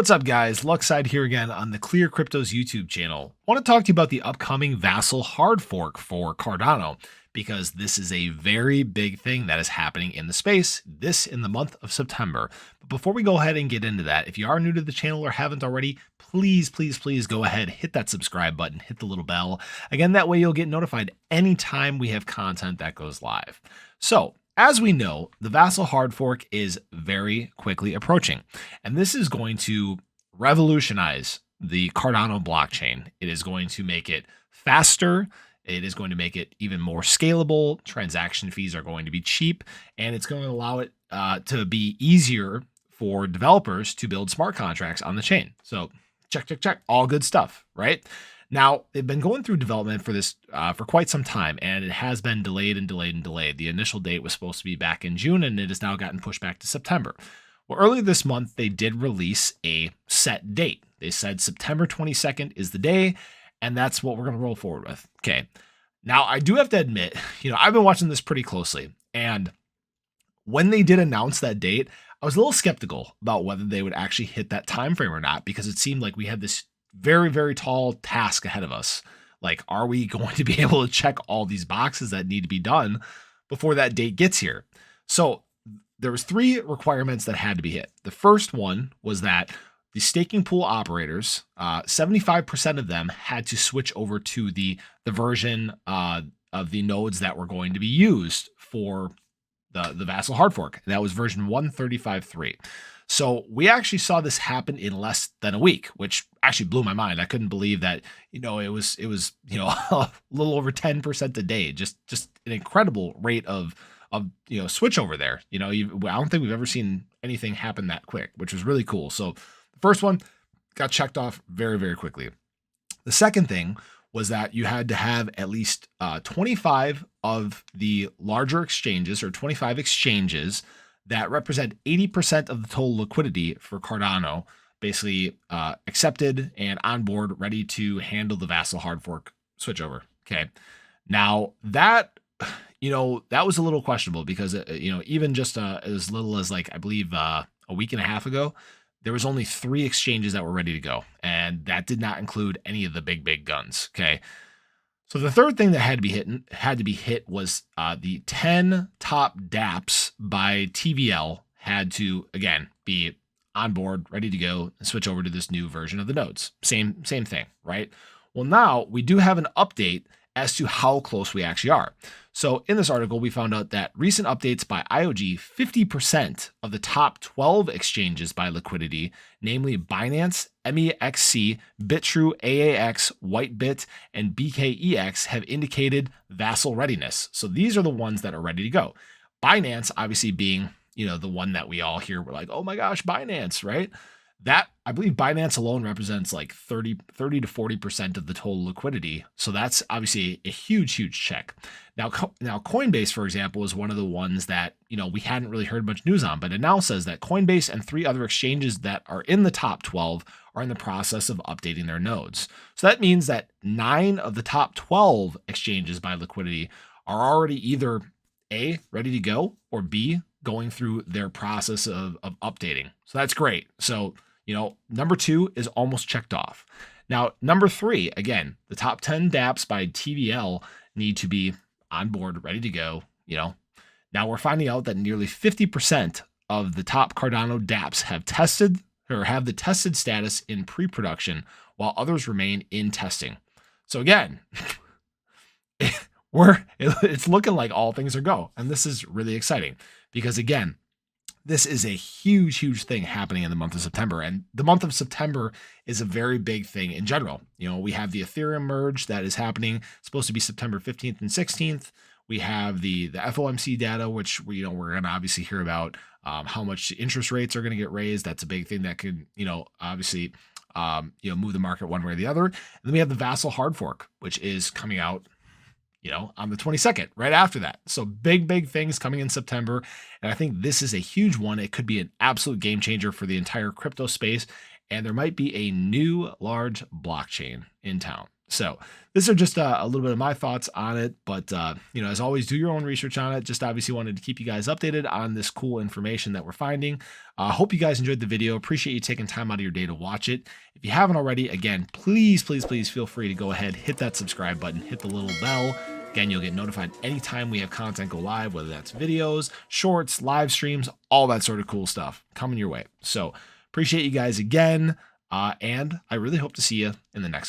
What's up, guys? Luckside here again on the ClearCryptos YouTube channel. I want to talk to you about the upcoming Vasil Hardfork for Cardano, because this is a very big thing that is happening in the space in the month of September. But before we go ahead and get into that, if you are new to the channel or haven't already, please go ahead, hit that subscribe button, hit the little bell. Again, that way you'll get notified anytime we have content that goes live. So, as we know, the Vasil Hardfork is very quickly approaching, and this is going to revolutionize the Cardano blockchain. It is going to make it faster. It is going to make it even more scalable. Transaction fees are going to be cheap, and it's going to allow it to be easier for developers to build smart contracts on the chain. So check, all good stuff, right? Now, they've been going through development for this for quite some time, and it has been delayed. The initial date was supposed to be back in June, and it has now gotten pushed back to September. Well, earlier this month, they did release a set date. They said September 22nd is the day, and that's what we're going to roll forward with. Okay. Now, I do have to admit, I've been watching this pretty closely, and when they did announce that date, I was a little skeptical about whether they would actually hit that time frame or not, because it seemed like we had this very, very tall task ahead of us. Like, are we going to be able to check all these boxes that need to be done before that date gets here? So there was 3 requirements that had to be hit. The first one was that the staking pool operators, 75% of them had to switch over to the version of the nodes that were going to be used for the Vasil Hardfork. And that was version 135.3. So we actually saw this happen in less than a week, which actually blew my mind. I couldn't believe that, it was a little over 10% a day, just an incredible rate of switch over there. I don't think we've ever seen anything happen that quick, which was really cool. So the first one got checked off very, very quickly. The second thing was that you had to have at least 25 of the larger exchanges, or 25 exchanges that represent 80% of the total liquidity for Cardano, basically accepted and on board, ready to handle the Vasil Hardfork switchover. Okay. Now that, that was a little questionable, because, even just as little as, like, I believe a week and a half ago, there was only 3 exchanges that were ready to go. And that did not include any of the big guns. Okay. So the third thing that had to be hit was the 10 top dApps by TVL had to, again, be on board, ready to go, and switch over to this new version of the nodes. Same thing, right? Well, now we do have an update as to how close we actually are. So in this article, we found out that recent updates by IOG, 50% of the top 12 exchanges by liquidity, namely Binance, MEXC, Bitrue, AAX, Whitebit, and BKEX, have indicated Vasil readiness. So these are the ones that are ready to go. Binance, obviously, being, the one that we all hear, we're like, oh my gosh, Binance, right? That, I believe Binance alone represents like 30 to 40% of the total liquidity. So that's obviously a huge check. Now Coinbase, for example, is one of the ones that, we hadn't really heard much news on, but it now says that Coinbase and 3 other exchanges that are in the top 12 are in the process of updating their nodes. So that means that 9 of the top 12 exchanges by liquidity are already either A, ready to go, or B, going through their process of updating. So that's great. So, number 2 is almost checked off. Now, number 3, again, the top 10 dApps by TVL need to be on board, ready to go. Now we're finding out that nearly 50% of the top Cardano dApps have tested, or have the tested status in pre-production, while others remain in testing. So again, it's looking like all things are go. And this is really exciting, because again, this is a huge thing happening in the month of September. And the month of September is a very big thing in general. We have the Ethereum merge that is happening. It's supposed to be September 15th and 16th. We have the FOMC data, which we're going to obviously hear about how much interest rates are going to get raised. That's a big thing that could, obviously, move the market one way or the other. And then we have the Vasil Hardfork, which is coming out on the 22nd, right after that. So big things coming in September. And I think this is a huge one. It could be an absolute game changer for the entire crypto space. And there might be a new large blockchain in town. So these are just a little bit of my thoughts on it, but as always, do your own research on it. Just obviously wanted to keep you guys updated on this cool information that we're finding. Hope you guys enjoyed the video. Appreciate you taking time out of your day to watch it. If you haven't already, again, please feel free to go ahead, hit that subscribe button, hit the little bell. Again, you'll get notified anytime we have content go live, whether that's videos, shorts, live streams, all that sort of cool stuff coming your way. So appreciate you guys again. And I really hope to see you in the next